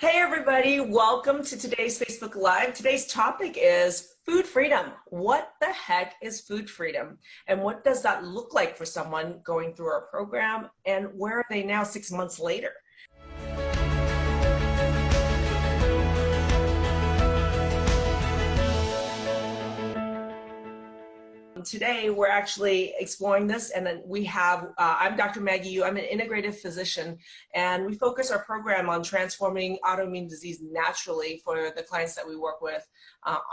Hey everybody, welcome to today's Facebook Live. Today's topic is food freedom. What the heck is food freedom? And what does that look like for someone going through our program? And where are they now 6 months later? Today, we're actually exploring this, and then we have, I'm Dr. Maggie Yu. I'm an integrative physician, and we focus our program on transforming autoimmune disease naturally for the clients that we work with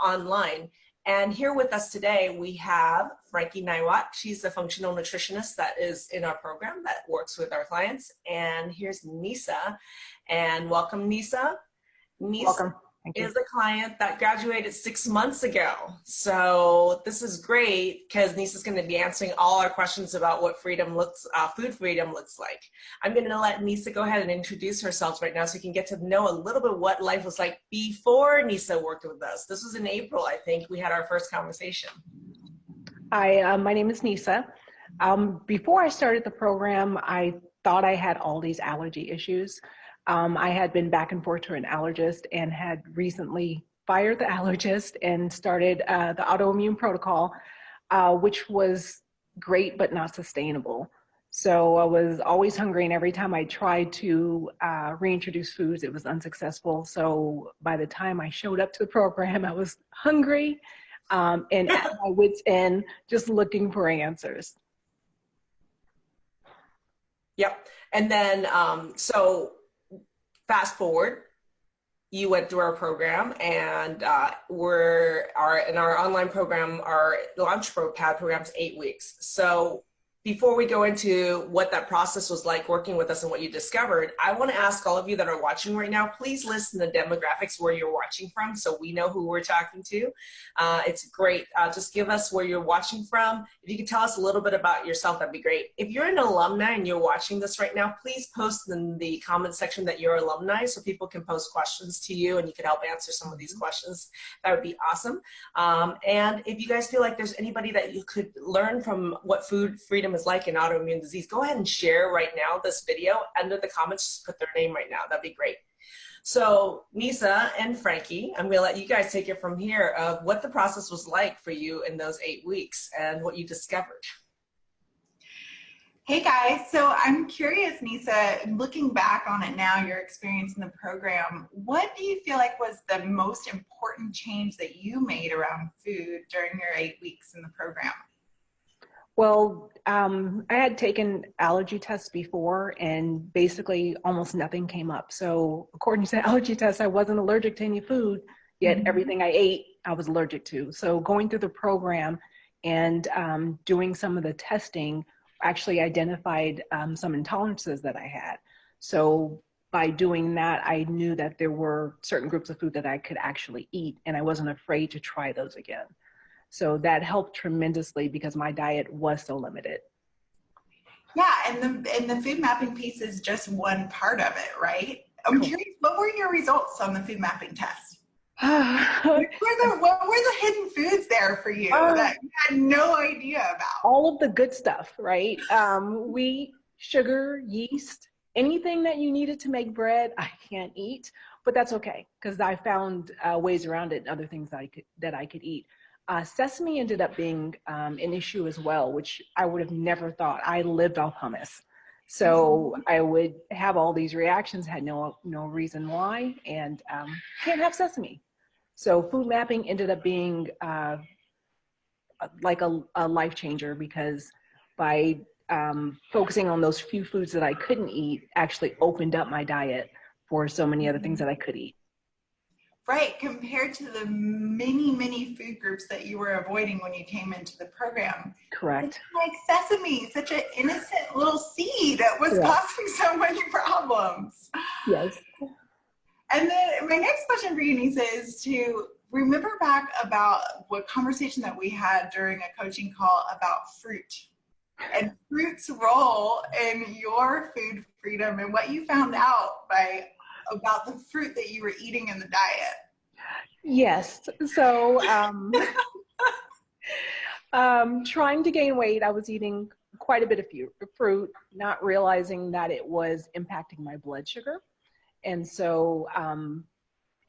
online. And here with us today, we have Frankie Naiwat. She's the functional nutritionist that is in our program that works with our clients. And here's Nisa, and welcome, Nisa. Nisa. Welcome. Is a client that graduated 6 months ago. So this is great because Nisa's going to be answering all our questions about what food freedom looks like. I'm going to let Nisa go ahead and introduce herself right now so you can get to know a little bit what life was like before Nisa worked with us. This was in April, I think, we had our first conversation. Hi, my name is Nisa. Before I started the program, I thought I had all these allergy issues. I had been back and forth to an allergist and had recently fired the allergist and started the autoimmune protocol, which was great but not sustainable. So I was always hungry, and every time I tried to reintroduce foods, it was unsuccessful. So by the time I showed up to the program, I was hungry and at my wit's end, just looking for answers. Yep. And then, fast forward, you went through our program, and in our online program, our launch pad program is 8 weeks. So before we go into what that process was like working with us and what you discovered, I want to ask all of you that are watching right now, please list the demographics where you're watching from so we know who we're talking to. It's great. Just give us where you're watching from. If you could tell us a little bit about yourself, that'd be great. If you're an alumni and you're watching this right now, please post in the comment section that you're alumni so people can post questions to you and you can help answer some of these questions. That would be awesome. And if you guys feel like there's anybody that you could learn from what food freedom is like in autoimmune disease, go ahead and share right now this video under the comments. Just put their name right now. That'd be great. So Nisa and Frankie, I'm gonna let you guys take it from here of what the process was like for you in those 8 weeks and what you discovered. Hey guys, so I'm curious, Nisa, looking back on it now, your experience in the program, what do you feel like was the most important change that you made around food during your 8 weeks in the program? Well, I had taken allergy tests before, and basically almost nothing came up. So according to the allergy test, I wasn't allergic to any food, yet everything I ate, I was allergic to. So going through the program and doing some of the testing actually identified some intolerances that I had. So by doing that, I knew that there were certain groups of food that I could actually eat, and I wasn't afraid to try those again. So that helped tremendously because my diet was so limited. Yeah, and the food mapping piece is just one part of it, right? I'm curious, what were your results on the food mapping test? What were the hidden foods there for you that you had no idea about? All of the good stuff, right? Wheat, sugar, yeast, anything that you needed to make bread, I can't eat, but that's okay because I found ways around it and other things that I could eat. Sesame ended up being an issue as well, which I would have never thought. I lived off hummus. So I would have all these reactions, had no reason why, and can't have sesame. So food mapping ended up being like a life changer because by focusing on those few foods that I couldn't eat actually opened up my diet for so many other things that I could eat. Right, compared to the many food groups that you were avoiding when you came into the program. Correct. Like sesame, such an innocent little seed that was causing so many problems. Yes. And then my next question for you, Nisa, is to remember back about what conversation that we had during a coaching call about fruit and fruit's role in your food freedom and what you found out about the fruit that you were eating in the diet. Yes. So trying to gain weight, I was eating quite a bit of fruit, not realizing that it was impacting my blood sugar. And so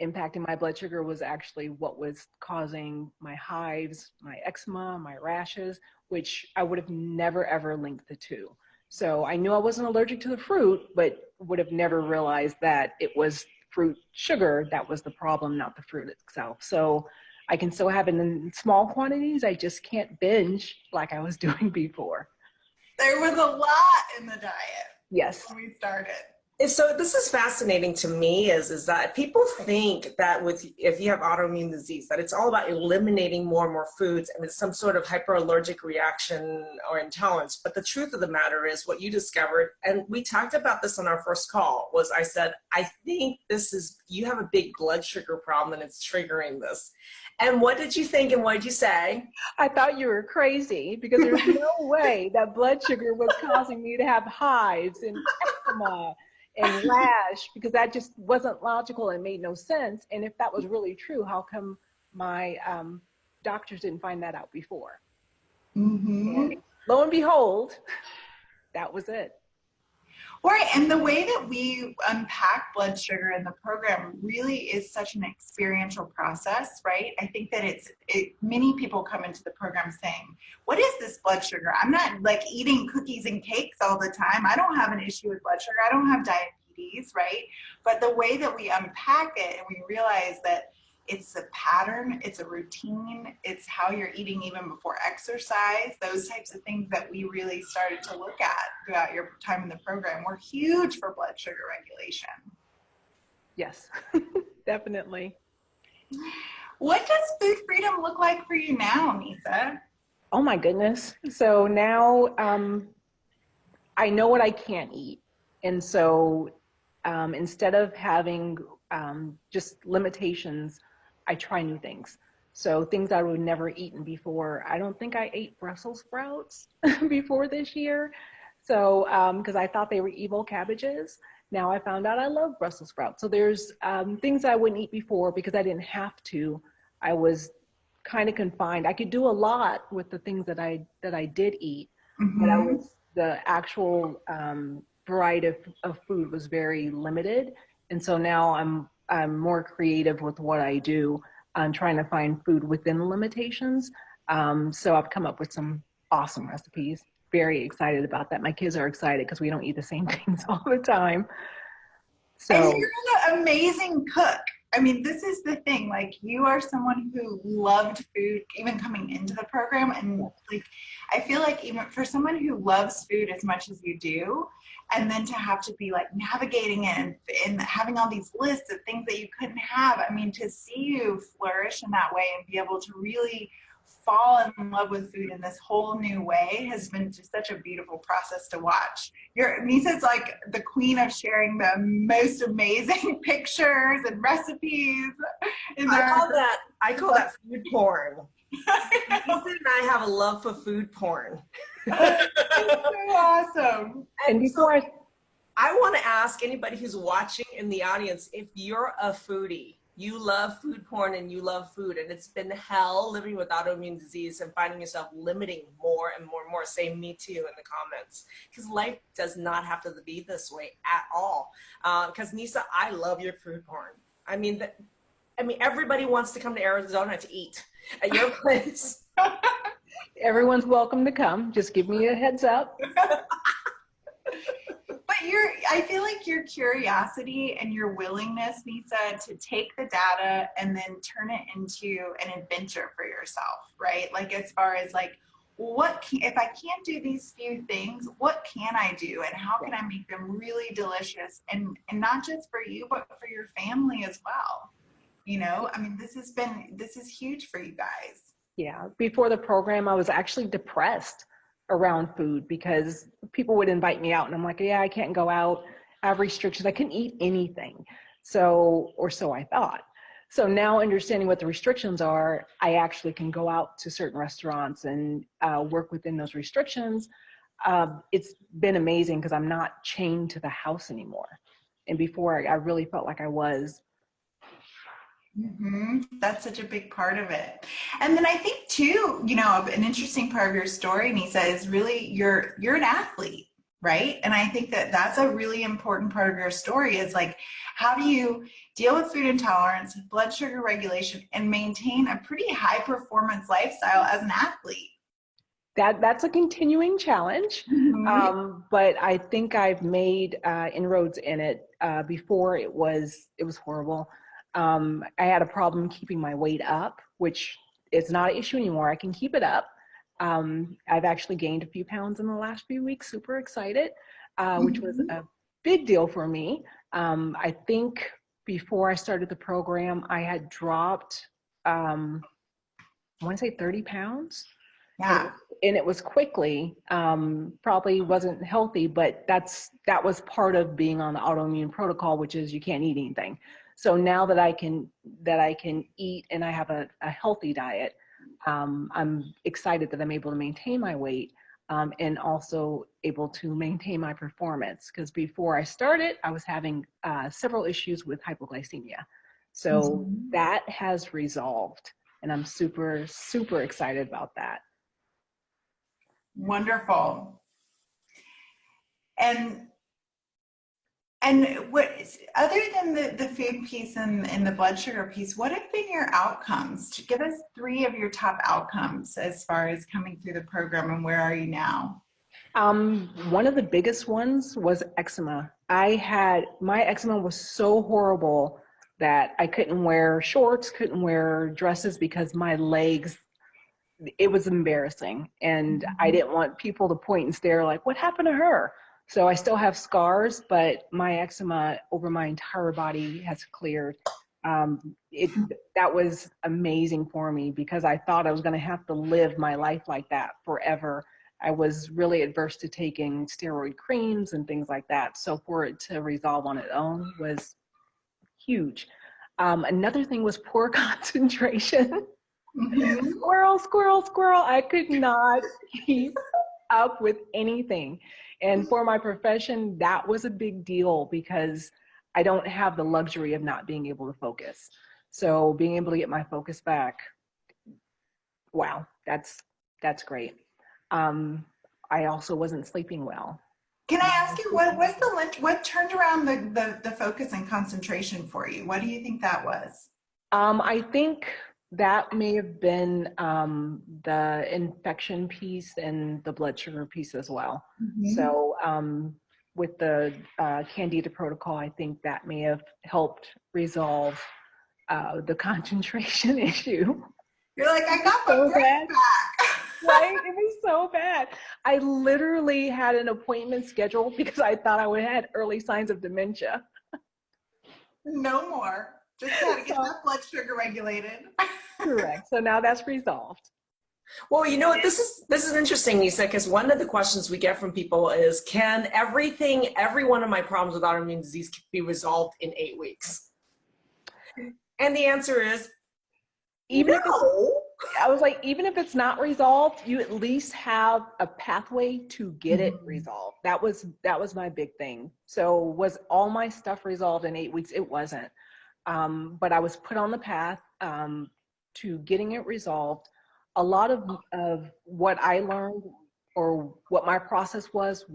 impacting my blood sugar was actually what was causing my hives, my eczema, my rashes, which I would have never ever linked the two. So I knew I wasn't allergic to the fruit, but would have never realized that it was fruit sugar that was the problem, not the fruit itself. So I can still have it in small quantities. I just can't binge like I was doing before. There was a lot in the diet Yes. when we started. So this is fascinating to me is that people think that if you have autoimmune disease, that it's all about eliminating more and more foods and it's some sort of hyperallergic reaction or intolerance. But the truth of the matter is what you discovered, and we talked about this on our first call, was I said, I think you have a big blood sugar problem and it's triggering this. And what did you think and what did you say? I thought you were crazy because there's no way that blood sugar was causing me to have hives and eczema and rash, because that just wasn't logical and made no sense. And if that was really true, how come my doctors didn't find that out before? And lo and behold, that was it. Right, and the way that we unpack blood sugar in the program really is such an experiential process, right? I think that many people come into the program saying, what is this blood sugar? I'm not like eating cookies and cakes all the time. I don't have an issue with blood sugar. I don't have diabetes, right? But the way that we unpack it and we realize that it's a pattern, it's a routine, it's how you're eating even before exercise, those types of things that we really started to look at throughout your time in the program were huge for blood sugar regulation. Yes, definitely. What does food freedom look like for you now, Nisa? Oh my goodness. So now I know what I can't eat. And so instead of having just limitations, I try new things. So things I would never eaten before. I don't think I ate Brussels sprouts before this year. So because I thought they were evil cabbages. Now I found out I love Brussels sprouts. So there's things I wouldn't eat before because I didn't have to. I was kind of confined. I could do a lot with the things that I did eat, but the actual variety of food was very limited. And so now I'm more creative with what I do on trying to find food within the limitations. So I've come up with some awesome recipes. Very excited about that. My kids are excited because we don't eat the same things all the time. So, and you're an amazing cook. I mean, this is the thing, like you are someone who loved food even coming into the program. And like, I feel like even for someone who loves food as much as you do, and then to have to be like navigating it and having all these lists of things that you couldn't have. I mean, to see you flourish in that way and be able to really fall in love with food in this whole new way has been just such a beautiful process to watch. Nisa's like the queen of sharing the most amazing pictures and recipes. I call that food porn. Nisa and I have a love for food porn. It's so awesome. and before I want to ask anybody who's watching in the audience, if you're a foodie, you love food porn and you love food, and it's been hell living with autoimmune disease and finding yourself limiting more and more and more, say me too in the comments, because life does not have to be this way at all. Because Nisa, I love your food porn. I mean, everybody wants to come to Arizona to eat at your place. everyone's welcome to come, just give me a heads up. But I feel like your curiosity and your willingness, Nisa, to take the data and then turn it into an adventure for yourself, right? Like as far as like, if I can't do these few things, what can I do? And how can I make them really delicious? And not just for you, but for your family as well. You know, I mean, this is huge for you guys. Yeah, before the program, I was actually depressed around food because people would invite me out and I'm like, yeah, I can't go out. I have restrictions. I couldn't eat anything. So I thought. So now understanding what the restrictions are, I actually can go out to certain restaurants and work within those restrictions. It's been amazing because I'm not chained to the house anymore. And before I really felt like I was. That's such a big part of it. And then I think too, you know, an interesting part of your story, Nisa, is really you're an athlete. right? And I think that that's a really important part of your story is like, how do you deal with food intolerance, blood sugar regulation, and maintain a pretty high performance lifestyle as an athlete? That's a continuing challenge, Mhm. but I think I've made inroads in it. Before it was horrible. I had a problem keeping my weight up, which is not an issue anymore. I can keep it up. I've actually gained a few pounds in the last few weeks. Super excited, which was Mhm. a big deal for me. I think before I started the program, I had dropped, I want to say 30 pounds. And Yeah. it was quickly, probably wasn't healthy, but that was part of being on the autoimmune protocol, which is you can't eat anything. So now that I can eat and I have a healthy diet, I'm excited that I'm able to maintain my weight, and also able to maintain my performance. Because before I started, I was having several issues with hypoglycemia. So Mhm. that has resolved, and I'm super, super excited about that. Wonderful. And what other than the food piece and the blood sugar piece, what have been your outcomes? To give us three of your top outcomes as far as coming through the program, and where are you now? One of the biggest ones was eczema. My eczema was so horrible that I couldn't wear shorts, couldn't wear dresses because my legs, it was embarrassing. And I Mhm. didn't want people to point and stare like, what happened to her? So I still have scars, but my eczema over my entire body has cleared. That was amazing for me because I thought I was going to have to live my life like that forever. I was really adverse to taking steroid creams and things like that. So for it to resolve on its own was huge. Another thing was poor concentration. Mhm. Squirrel, squirrel, squirrel. I could not keep up with anything. And for my profession, that was a big deal because I don't have the luxury of not being able to focus. So being able to get my focus back, wow, that's great. Um, I also wasn't sleeping well. Can I My ask you what turned around the focus and concentration for you? What do you think that was? I think that may have been the infection piece and the blood sugar piece as well. Mhm. So with the Candida protocol, I think that may have helped resolve the concentration issue. You're like, I got my So brain bad, back. right? It was so bad. I literally had an appointment scheduled because I thought I would have had early signs of dementia. No more. Just got to get So that blood sugar regulated. correct. So now that's resolved. Well, you know what, this is interesting, Nisa, because one of the questions we get from people is, can every one of my problems with autoimmune disease be resolved in 8 weeks? And the answer is Even if it's no. I was like, even if it's not resolved, you at least have a pathway to get it Mhm. resolved. That was my big thing. So was all my stuff resolved in 8 weeks? It wasn't. But I was put on the path to getting it resolved. A lot of what I learned or what my process was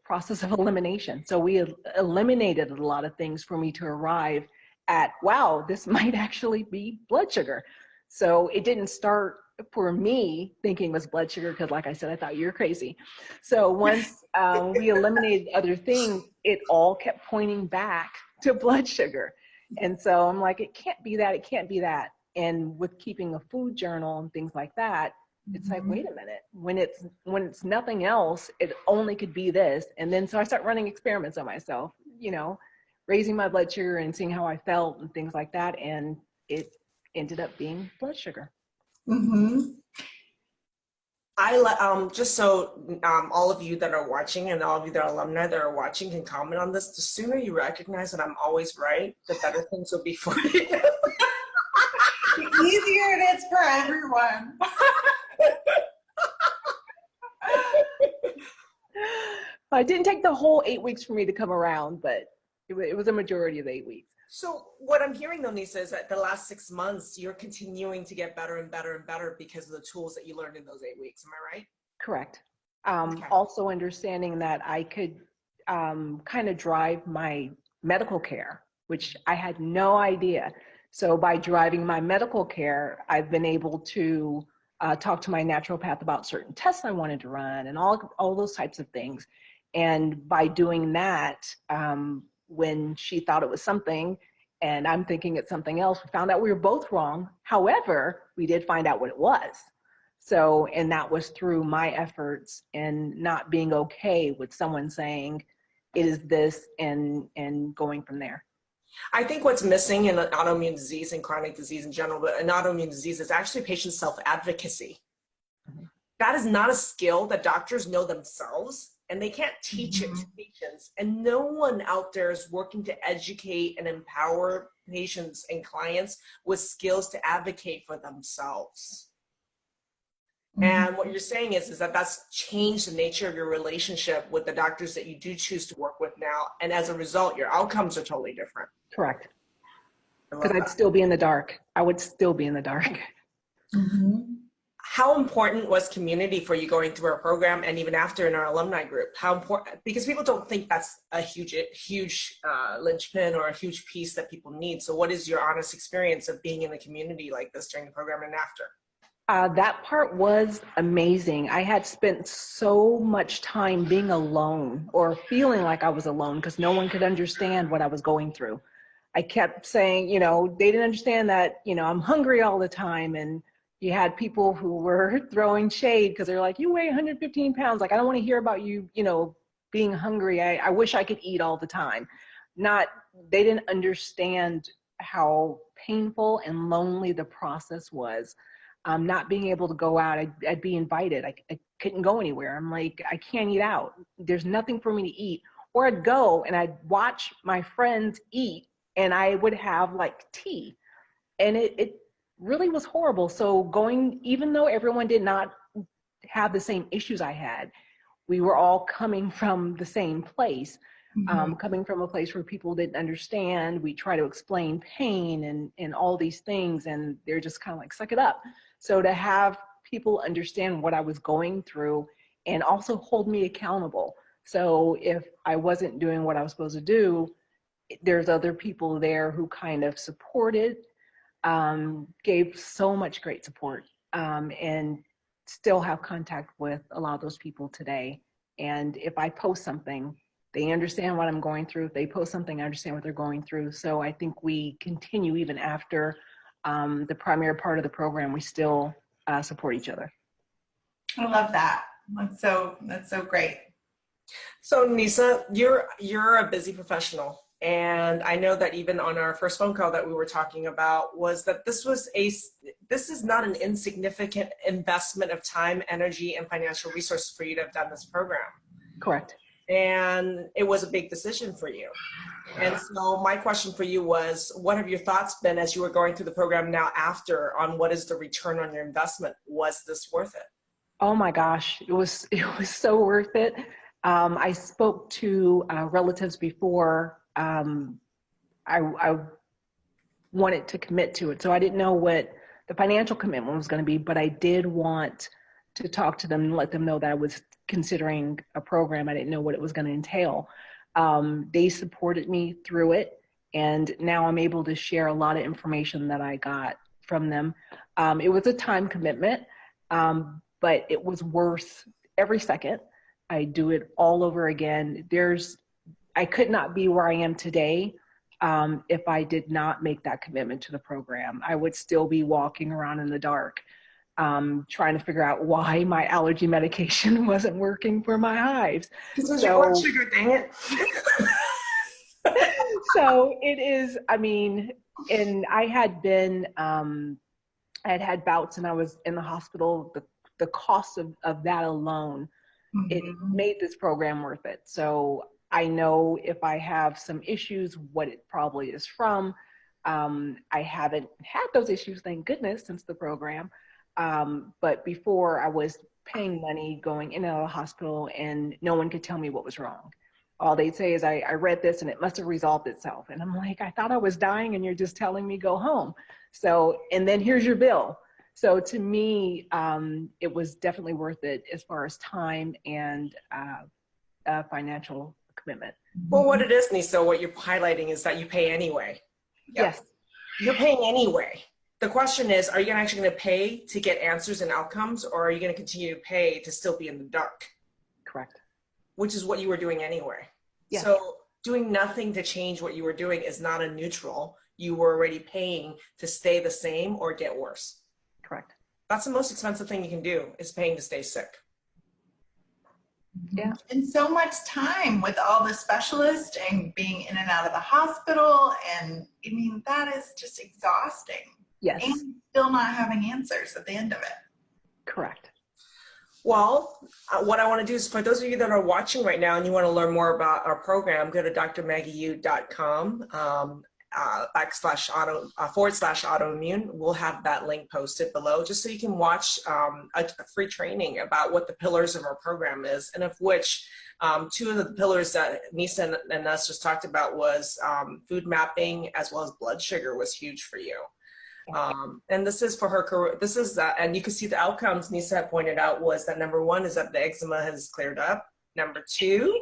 process of elimination. So we eliminated a lot of things for me to arrive at, wow, this might actually be blood sugar. So it didn't start for me thinking it was blood sugar because, like I said, I thought you were crazy. So once we eliminated other things, it all kept pointing back to blood sugar. And so I'm like, it can't be that, it can't be that. And with keeping a food journal and things like that, it's like, wait Mhm. a minute, when it's nothing else, it only could be this. And then so I start running experiments on myself, raising my blood sugar and seeing how I felt and things like that. And it ended up being blood sugar. Mhm. Just so all of you that are watching and all of you that are alumni that are watching can comment on this. The sooner you recognize that I'm always right, the better things will be for you. The easier it is for everyone. It didn't take the whole 8 weeks for me to come around, but it was a majority of 8 weeks. So what I'm hearing though, Nisa, is that the last 6 months you're continuing to get better and better and better because of the tools that you learned in those 8 weeks. Am I right? Correct. Okay. Also understanding that I could kind of drive my medical care, which I had no idea. So by driving my medical care, I've been able to talk to my naturopath about certain tests I wanted to run and all those types of things. And by doing that, when she thought it was something and I'm thinking it's something else, we found out we were both wrong. However, we did find out what it was. So, and that was through my efforts and not being okay with someone saying it is this and going from there. I think what's missing in an autoimmune disease and chronic disease in general, but an autoimmune disease is actually patient self-advocacy. That is not a skill that doctors know themselves, and they can't teach it to patients. And no one out there is working to educate and empower patients and clients with skills to advocate for themselves. And what you're saying is that that's changed the nature of your relationship with the doctors that you do choose to work with now. And as a result, your outcomes are totally different. Correct. I love Because I'd that. still be in the dark. I would still be in the dark. How important was community for you going through our program and even after in our alumni group? How important, because people don't think that's a huge linchpin or a huge piece that people need. So what is your honest experience of being in a community like this during the program and after? That part was amazing. I had spent so much time being alone or feeling like I was alone because no one could understand what I was going through. I kept saying, you know, they didn't understand that, you know, I'm hungry all the time. And you had people who were throwing shade because they're like, you weigh 115 pounds. Like, I don't want to hear about you, you know, being hungry. I wish I could eat all the time. They didn't understand how painful and lonely the process was. Not being able to go out, I'd be invited. I couldn't go anywhere. I'm like, I can't eat out. There's nothing for me to eat. Or I'd go and I'd watch my friends eat and I would have like tea. And it really was horrible. So going, even though everyone did not have the same issues I had, we were all coming from the same place. Coming from a place where people didn't understand. We try to explain pain and all these things, and they're just kind of like, suck it up. So to have people understand what I was going through and also hold me accountable. So if I wasn't doing what I was supposed to do, there's other people there who kind of supported, gave so much great support, and still have contact with a lot of those people today. And if I post something, they understand what I'm going through. If they post something, I understand what they're going through. So I think we continue even after the primary part of the program, we still support each other. I love that. That's so great. So Nisa, you're a busy professional. And I know that even on our first phone call that we were talking about was that this is not an insignificant investment of time, energy, and financial resources for you to have done this program. Correct. And it was a big decision for you. And so my question for you was, what have your thoughts been as you were going through the program now after on what is the return on your investment? Was this worth it? Oh my gosh, it was so worth it. I spoke to relatives before I wanted to commit to it. So I didn't know what the financial commitment was going to be, but I did want to talk to them and let them know that I was considering a program. I didn't know what it was going to entail. They supported me through it, and now I'm able to share a lot of information that I got from them. It was a time commitment, but it was worth every second. I do it all over again. I could not be where I am today if I did not make that commitment to the program. I would still be walking around in the dark, trying to figure out why my allergy medication wasn't working for my hives. This was your blood sugar, dang it. So it is, I mean, and I had had bouts and I was in the hospital. The cost of that alone, it made this program worth it. So I know if I have some issues, what it probably is from. I haven't had those issues, thank goodness, since the program. But before I was paying money, going in and out of the hospital, and no one could tell me what was wrong. All they'd say is, I read this and it must have resolved itself. And I'm like, I thought I was dying and you're just telling me go home. So, and then here's your bill. So to me, it was definitely worth it as far as time and financial commitment. Well, what it is, Nisa, what you're highlighting is that you pay anyway. Yes. You're paying anyway. The question is, are you actually going to pay to get answers and outcomes, or are you going to continue to pay to still be in the dark? Correct. Which is what you were doing anyway. Yes. So doing nothing to change what you were doing is not a neutral. You were already paying to stay the same or get worse. Correct. That's the most expensive thing you can do, is paying to stay sick. Yeah. And so much time with all the specialists and being in and out of the hospital. And I mean, that is just exhausting. Yes. And still not having answers at the end of it. Correct. Well, what I want to do is, for those of you that are watching right now and you want to learn more about our program, go to drmaggieyu.com /autoimmune. We'll have that link posted below, just so you can watch a free training about what the pillars of our program is, and of which two of the pillars that Nisa and us just talked about was food mapping, as well as blood sugar was huge for you. And this is for her career. This is, and you can see the outcomes Nisa had pointed out was that number one is that the eczema has cleared up. Number two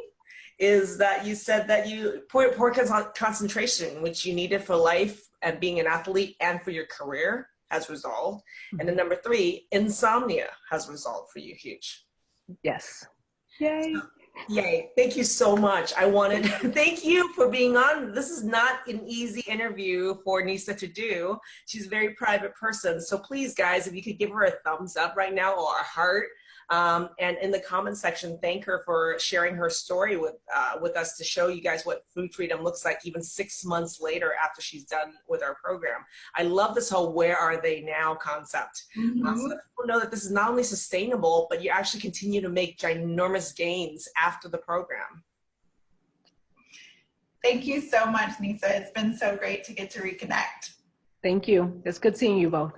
is that you said that you poor concentration, which you needed for life and being an athlete and for your career, has resolved. And then number three, insomnia has resolved for you. Huge. Yes. Yay. Yay. Thank you so much. Thank you for being on. This is not an easy interview for Nisa to do. She's a very private person. So please, guys, if you could give her a thumbs up right now, or a heart. And in the comment section, thank her for sharing her story with us, to show you guys what food freedom looks like even 6 months later after she's done with our program. I love this whole "where are they now" concept. So that people know that this is not only sustainable, but you actually continue to make ginormous gains after the program. Thank you so much, Nisa. It's been so great to get to reconnect. Thank you. It's good seeing you both.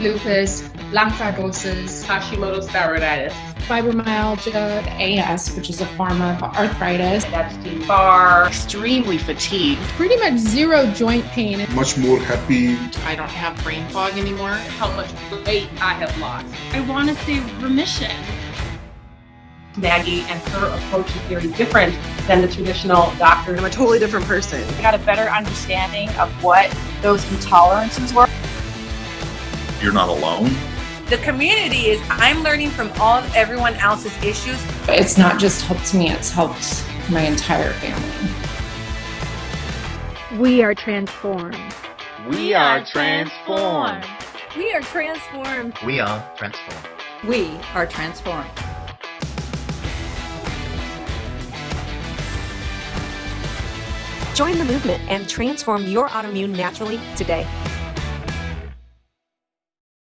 Lupus, lung fibrosis, Hashimoto's thyroiditis, fibromyalgia, AS, which is a form of arthritis, Epstein-Barr, extremely fatigued. pretty much zero joint pain. Much more happy. I don't have brain fog anymore. How much weight I have lost. I want to see remission. Maggie and her approach is very different than the traditional doctor. I'm a totally different person. I got a better understanding of what those intolerances were. You're not alone. The community is, I'm learning from everyone else's issues. It's not just helped me, it's helped my entire family. We are transformed. We are transformed. We are transformed. We are transformed. We are transformed. Join the movement and transform your autoimmune naturally today.